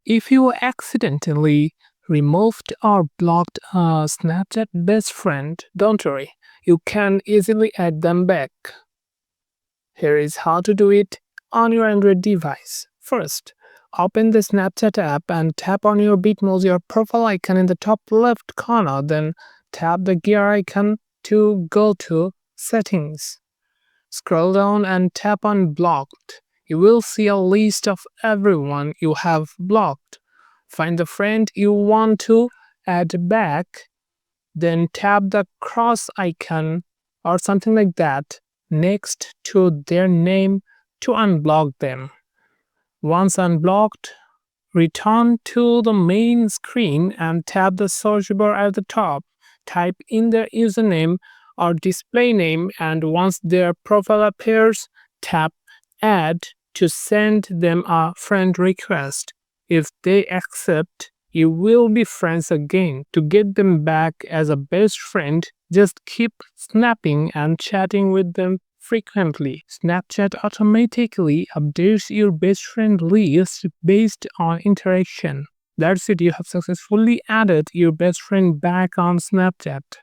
If you accidentally removed or blocked a Snapchat best friend, don't worry, you can easily add them back. Here is how to do it on your Android device. First, open the Snapchat app and tap on your Bitmoji or profile icon in the top left corner. Then tap the gear icon to go to Settings. Scroll down and tap on Blocked. You will see a list of everyone you have blocked. Find the friend you want to add back, then tap the cross icon or something like that next to their name to unblock them. Once unblocked, return to the main screen and tap the search bar at the top. Type in their username or display name, and once their profile appears, tap Add to send them a friend request. If they accept, you will be friends again. To get them back as a best friend, just keep snapping and chatting with them frequently. Snapchat automatically updates your best friend list based on interaction. That's it, you have successfully added your best friend back on Snapchat.